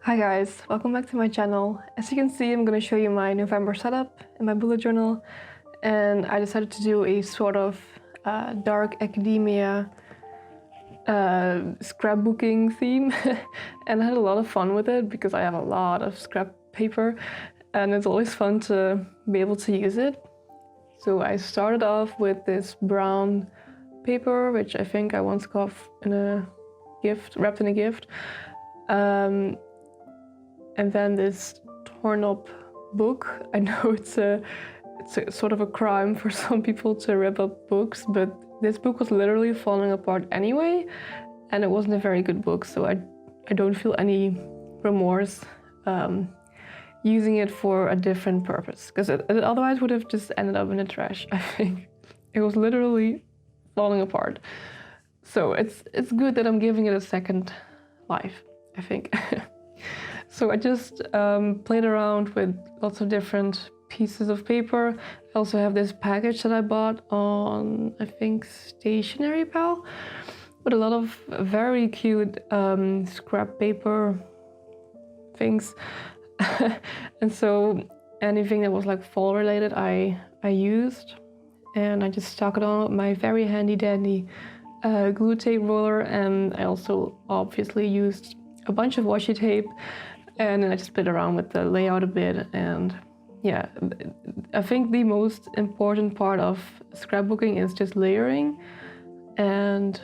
Hi guys, welcome back to my channel. As you can see, I'm going to show you my November setup in my bullet journal, and I decided to do a sort of dark academia scrapbooking theme and I had a lot of fun with it because I have a lot of scrap paper and it's always fun to be able to use it. So I started off with this brown paper, which I think I once got in a gift, wrapped in a gift. And then this torn up book. I know it's a sort of a crime for some people to rip up books, but this book was literally falling apart anyway, and it wasn't a very good book, so I don't feel any remorse using it for a different purpose, because it otherwise would have just ended up in the trash, I think. It was literally falling apart. So it's good that I'm giving it a second life, I think. So I just played around with lots of different pieces of paper. I also have this package that I bought on, I think, Stationery Pal, with a lot of very cute scrap paper things. And so anything that was like fall related I used, and I just stuck it on with my very handy dandy glue tape roller, and I also obviously used a bunch of washi tape, and then I just played around with the layout a bit. And yeah, I think the most important part of scrapbooking is just layering, and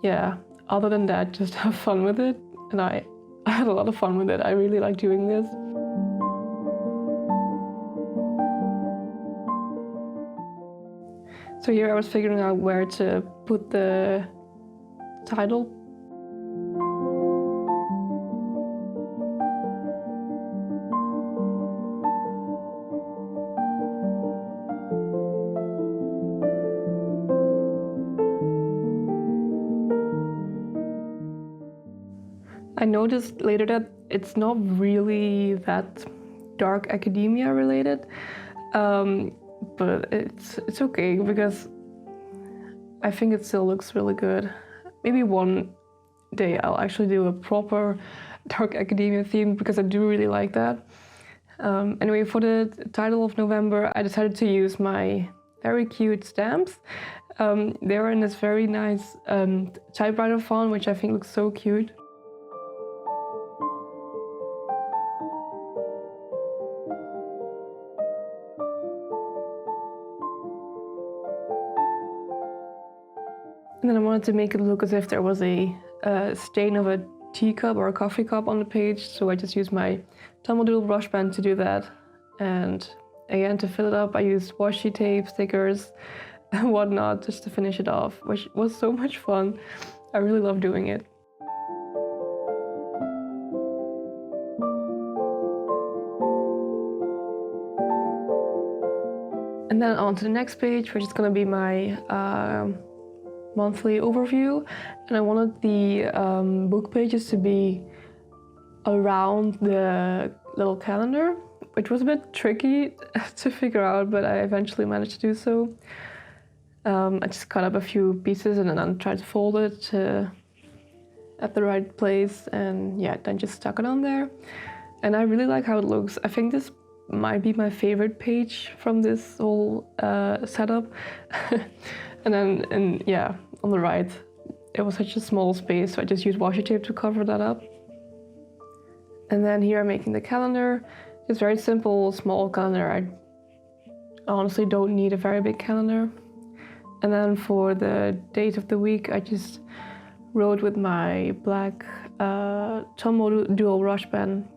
yeah, other than that, just have fun with it. And I had a lot of fun with it. I really like doing this. So here I was figuring out where to put the title. I noticed later that it's not really that dark academia related, but it's okay because I think it still looks really good. Maybe one day I'll actually do a proper dark academia theme because I do really like that. Anyway, for the title of November, I decided to use my very cute stamps. They were in this very nice typewriter font, which I think looks so cute. And then I wanted to make it look as if there was a stain of a teacup or a coffee cup on the page, so I just used my tombow brush pen to do that. And again, to fill it up, I used washi tape, stickers, and whatnot just to finish it off, which was so much fun. I really love doing it. And then on to the next page, which is going to be my monthly overview, and I wanted the book pages to be around the little calendar, which was a bit tricky to figure out, but I eventually managed to do so. I just cut up a few pieces and then I tried to fold it at the right place, and yeah, then just stuck it on there. And I really like how it looks. I think this might be my favorite page from this whole setup. And yeah, on the right, it was such a small space, so I just used washi tape to cover that up. And then here I'm making the calendar. It's very simple, small calendar. I honestly don't need a very big calendar. And then for the date of the week, I just wrote with my black tombow dual brush pen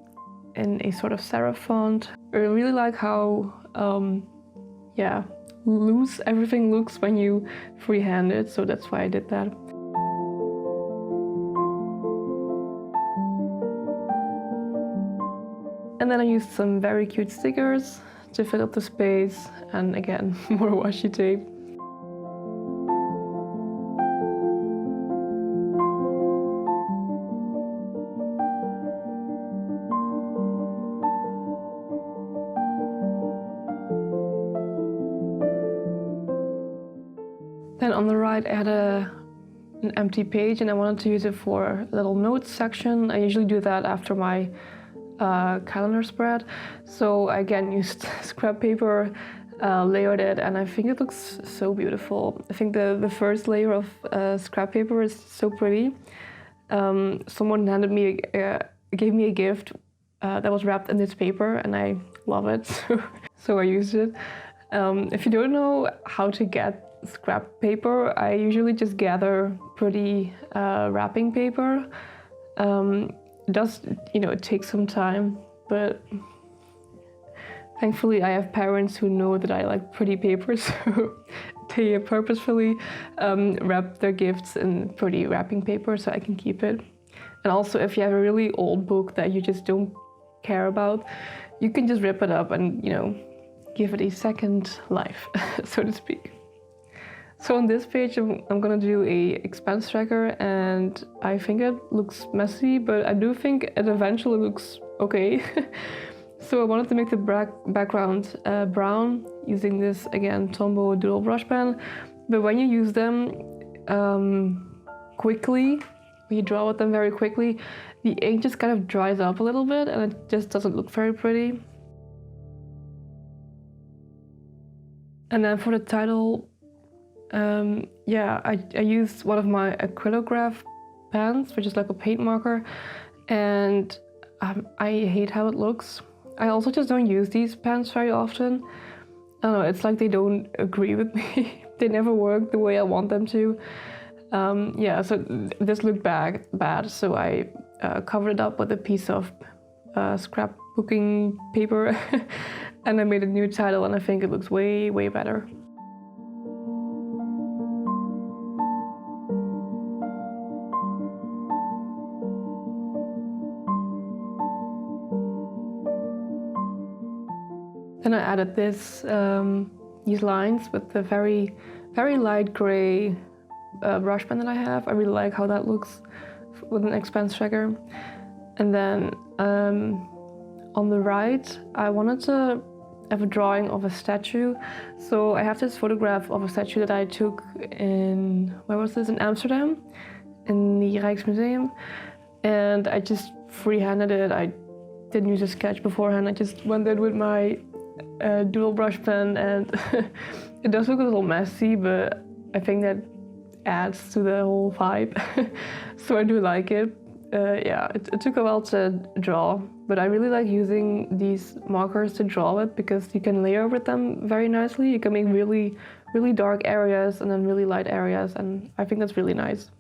in a sort of serif font. I really like how, yeah, loose everything looks when you freehand it, so that's why I did that. And then I used some very cute stickers to fill up the space, and again, more washi tape. Then on the right I had a an empty page and I wanted to use it for a little notes section. I usually do that after my calendar spread. So I again used scrap paper, layered it, and I think it looks so beautiful. I think the first layer of scrap paper is so pretty. Someone gave me a gift that was wrapped in this paper, and I love it, so I used it. If you don't know how to get scrap paper, I usually just gather pretty wrapping paper. It does, it takes some time, but thankfully I have parents who know that I like pretty paper, so they purposefully wrap their gifts in pretty wrapping paper so I can keep it. And also, if you have a really old book that you just don't care about, you can just rip it up and, give it a second life, so to speak. So on this page, I'm gonna do a expense tracker, and I think it looks messy, but I do think it eventually looks okay. So I wanted to make the background brown using this, again, Tombow dual brush pen. But when you use them quickly, when you draw with them very quickly, the ink just kind of dries up a little bit and it just doesn't look very pretty. And then for the title, I used one of my acrylograph pens, which is like a paint marker, and I hate how it looks. I also just don't use these pens very often. I don't know, it's like they don't agree with me. They never work the way I want them to. So this looked bad, so I covered it up with a piece of scrapbooking paper and I made a new title, and I think it looks way, way better. Then I added these lines with the very, very light gray brush pen that I have. I really like how that looks with an expense tracker. And then on the right, I wanted to have a drawing of a statue. So I have this photograph of a statue that I took in, where was this? In Amsterdam, in the Rijksmuseum. And I just freehanded it. I didn't use a sketch beforehand. I just went in with my dual brush pen, and it does look a little messy, but I think that adds to the whole vibe. So I do like it. It took a while to draw, but I really like using these markers to draw with because you can layer with them very nicely. You can make really, really dark areas and then really light areas, and I think that's really nice.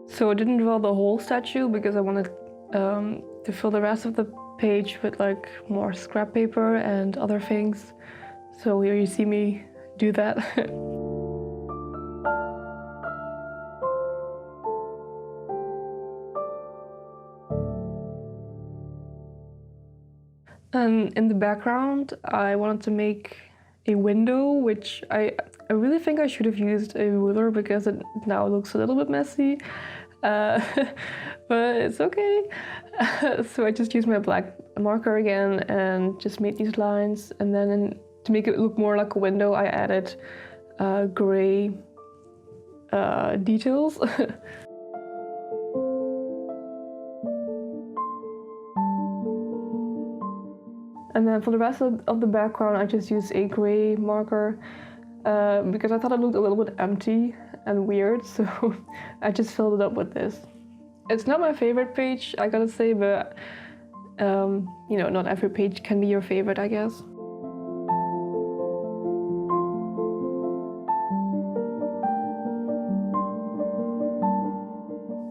So I didn't draw the whole statue because I wanted to fill the rest of the page with like more scrap paper and other things. So here you see me do that. And in the background, I wanted to make a window, which I really think I should have used a ruler because it now looks a little bit messy. But it's okay. So I just used my black marker again and just made these lines, and then to make it look more like a window, I added gray details. And then for the rest of the background, I just used a gray marker because I thought it looked a little bit empty and weird, so I just filled it up with this. It's not my favorite page, I gotta say, but not every page can be your favorite, I guess.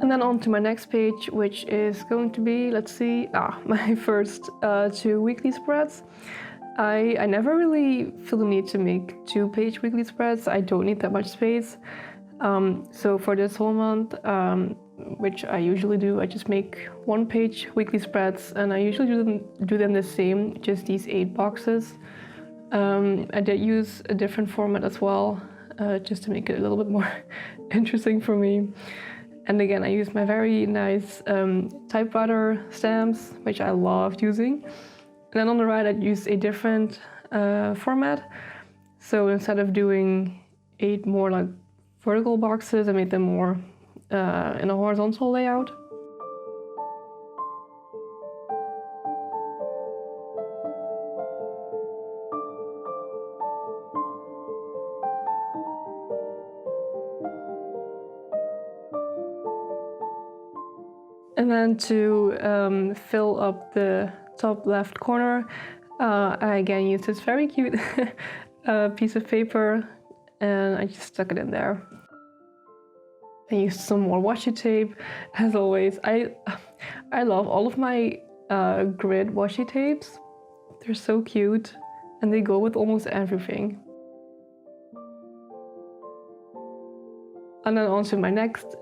And then on to my next page, which is going to be, let's see, my first 2 weekly spreads. I never really feel the need to make 2-page weekly spreads. I don't need that much space. So for this whole month, which I usually do, I just make 1-page weekly spreads, and I usually do them the same, just these 8 boxes. I did use a different format as well, just to make it a little bit more interesting for me. And again, I use my very nice typewriter stamps, which I loved using. And then on the right, I used a different format. So instead of doing 8 more like vertical boxes, I made them more in a horizontal layout. And then to fill up the top left corner, I again used this very cute piece of paper, and I just stuck it in there. I used some more washi tape, as always. I love all of my grid washi tapes. They're so cute, and they go with almost everything. And then on to my next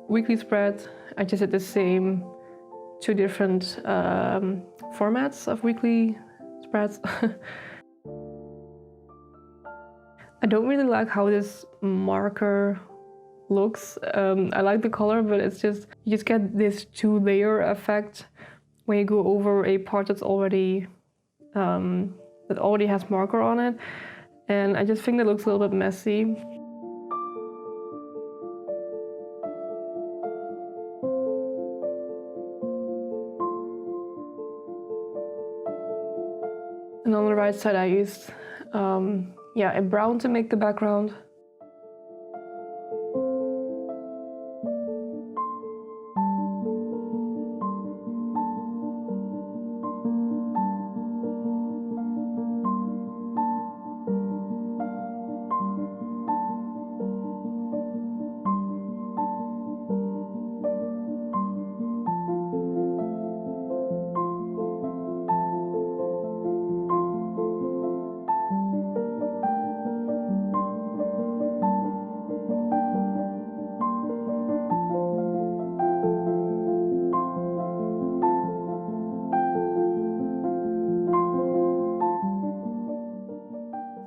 weekly spread. I just did the same 2 different formats of weekly spreads. I don't really like how this marker looks. I like the color, but it's just, you just get this 2-layer effect when you go over a part that's already that already has marker on it, and I just think that looks a little bit messy. And on the right side, I used a brown to make the background.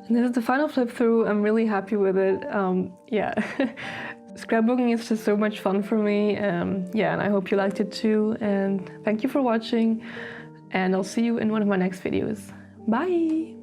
And this is the final flip through. I'm really happy with it. Scrapbooking is just so much fun for me. And I hope you liked it too. And thank you for watching. And I'll see you in one of my next videos. Bye!